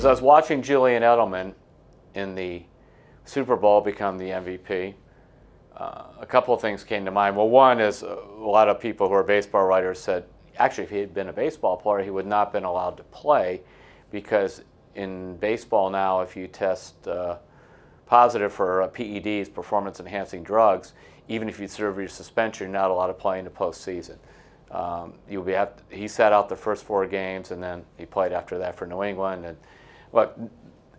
as I was watching Julian Edelman in the Super Bowl become the MVP, a couple of things came to mind. Well, one is a lot of people who are baseball writers said, actually, if he had been a baseball player, he would not have been allowed to play, because in baseball now, if you test positive for PEDs, performance-enhancing drugs, even if you serve your suspension, you're not allowed to play in the postseason. He sat out the first 4 games, and then he played after that for New England. And look,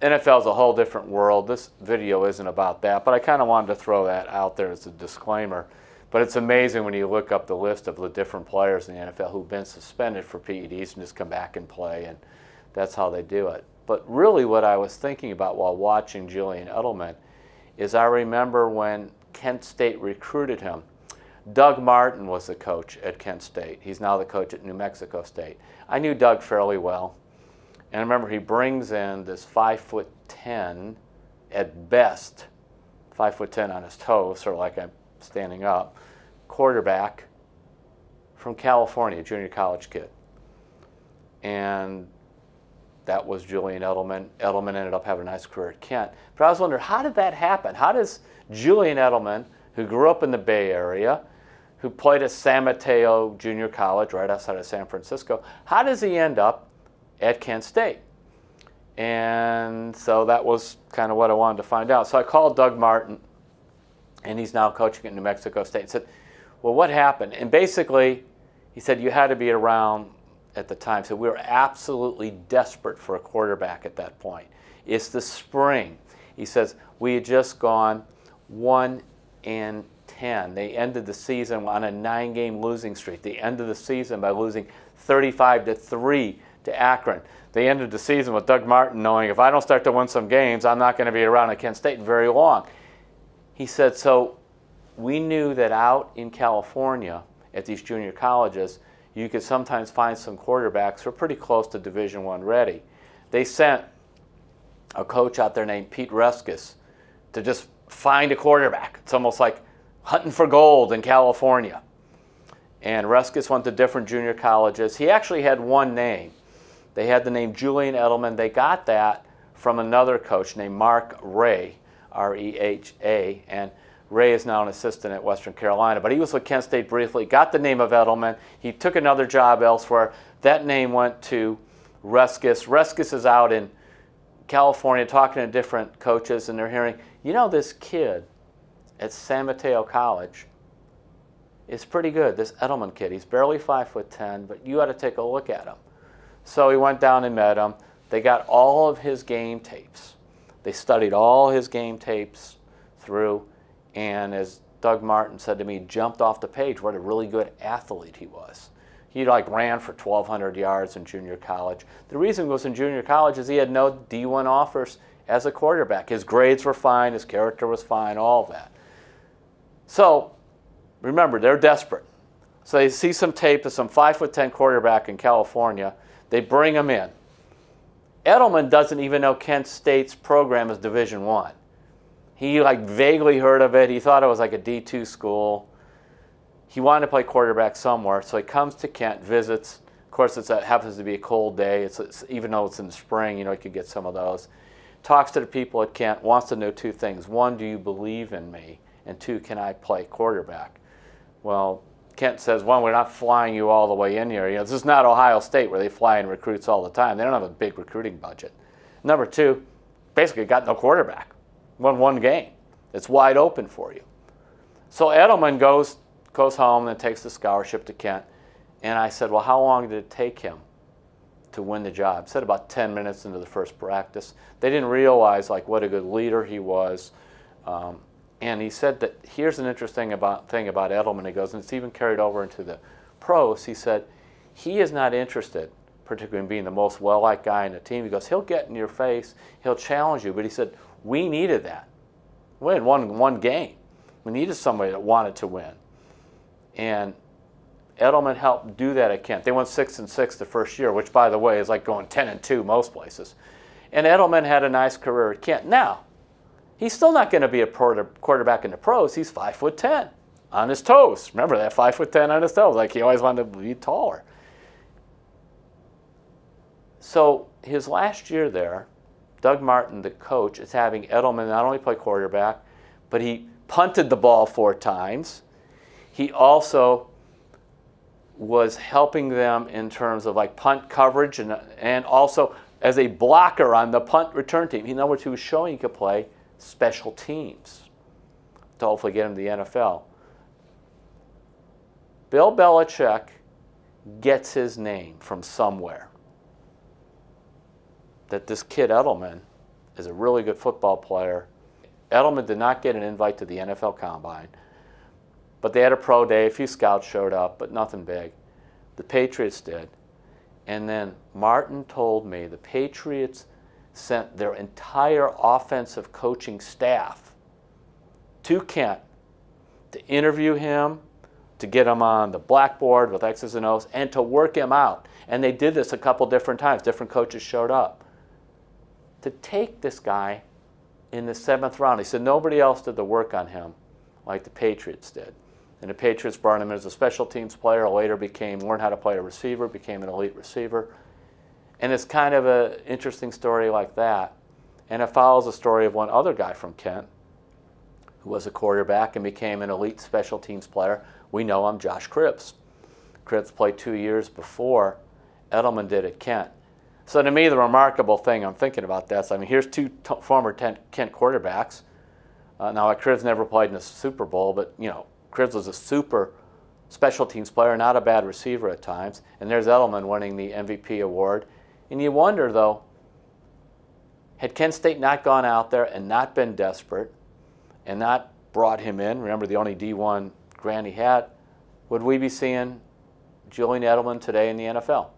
NFL is a whole different world. This video isn't about that, but I kind of wanted to throw that out there as a disclaimer. But it's amazing when you look up the list of the different players in the NFL who've been suspended for PEDs and just come back and play, and that's how they do it. But really what I was thinking about while watching Julian Edelman is I remember when Kent State recruited him. Doug Martin was the coach at Kent State. He's now the coach at New Mexico State. I knew Doug fairly well. And I remember he brings in this 5'10", at best, 5'10" on his toes, sort of like I'm standing up, quarterback from California, junior college kid. And that was Julian Edelman. Edelman ended up having a nice career at Kent. But I was wondering, how did that happen? How does Julian Edelman, who grew up in the Bay Area, who played at San Mateo Junior College right outside of San Francisco, how does he end up at Kent State? And so that was kind of what I wanted to find out. So I called Doug Martin, and he's now coaching at New Mexico State, and said, well, what happened? And basically, he said, you had to be around at the time. So we were absolutely desperate for a quarterback at that point. It's the spring. He says, we had just gone 1-10. They ended the season on a 9-game losing streak. They ended the season by losing 35-3 to Akron. They ended the season with Doug Martin knowing, if I don't start to win some games, I'm not going to be around at Kent State very long. He said, so we knew that out in California at these junior colleges, you could sometimes find some quarterbacks who are pretty close to Division I ready. They sent a coach out there named Pete Reskis to just find a quarterback. It's almost like hunting for gold in California. And Reskis went to different junior colleges. He actually had one name. They had the name Julian Edelman. They got that from another coach named Mark Ray, R-E-H-A, and Ray is now an assistant at Western Carolina, but he was with Kent State briefly, got the name of Edelman. He took another job elsewhere. That name went to Reskis. Reskis is out in California talking to different coaches, and they're hearing, you know, this kid at San Mateo College is pretty good, this Edelman kid. He's barely 5'10", but you ought to take a look at him. So he went down and met him. They got all of his game tapes. They studied all his game tapes through. And as Doug Martin said to me, jumped off the page what a really good athlete he was. He like ran for 1,200 yards in junior college. The reason he was in junior college is he had no D1 offers as a quarterback. His grades were fine, his character was fine, all of that. So remember, they're desperate. So they see some tape of some 5'10" quarterback in California. They bring him in. Edelman doesn't even know Kent State's program is Division I. He like vaguely heard of it. He thought it was like a D2 school. He wanted to play quarterback somewhere, so he comes to Kent, visits. Of course, it happens to be a cold day. Even though it's in the spring, you know, you could get some of those. Talks to the people at Kent, wants to know 2 things. 1, do you believe in me? And 2, can I play quarterback? Well, Kent says, 1, we're not flying you all the way in here. You know, this is not Ohio State where they fly in recruits all the time. They don't have a big recruiting budget. Number 2, basically got no quarterback. Won 1 game. It's wide open for you. So Edelman goes home and takes the scholarship to Kent. And I said, well, how long did it take him to win the job? He said about 10 minutes into the first practice. They didn't realize like what a good leader he was. And he said that here's an interesting thing about Edelman. He goes, and it's even carried over into the pros. He said he is not interested, particularly in being the most well-liked guy in the team. He goes, he'll get in your face, he'll challenge you. But he said, we needed that. We had won 1 game. We needed somebody that wanted to win. And Edelman helped do that at Kent. They went 6-6 the first year, which, by the way, is like going 10-2 most places. And Edelman had a nice career at Kent. Now, he's still not going to be a quarterback in the pros. He's 5'10", on his toes. Remember that, 5'10" on his toes. Like he always wanted to be taller. So his last year there, Doug Martin, the coach, is having Edelman not only play quarterback, but he punted the ball 4 times. He also was helping them in terms of like punt coverage and also as a blocker on the punt return team. In other words, he was showing he could play special teams to hopefully get him to the NFL. Bill Belichick gets his name from somewhere. That this kid Edelman is a really good football player. Edelman did not get an invite to the NFL Combine, but they had a pro day, a few scouts showed up, but nothing big. The Patriots did. And then Martin told me the Patriots sent their entire offensive coaching staff to Kent to interview him, to get him on the blackboard with X's and O's, and to work him out. And they did this a couple different times. Different coaches showed up. To take this guy in the 7th round. He said nobody else did the work on him like the Patriots did. And the Patriots brought him as a special teams player, later learned how to play a receiver, became an elite receiver. And it's kind of an interesting story like that. And it follows the story of one other guy from Kent who was a quarterback and became an elite special teams player. We know him, Josh Cribbs. Cribbs played 2 years before Edelman did at Kent. So to me, the remarkable thing, I'm thinking about this, I mean, here's 2 former Kent quarterbacks. Now, Cribbs never played in a Super Bowl, but, you know, Cribbs was a super special teams player, not a bad receiver at times. And there's Edelman winning the MVP award. And you wonder, though, had Kent State not gone out there and not been desperate and not brought him in, remember the only D1 grant he had, would we be seeing Julian Edelman today in the NFL?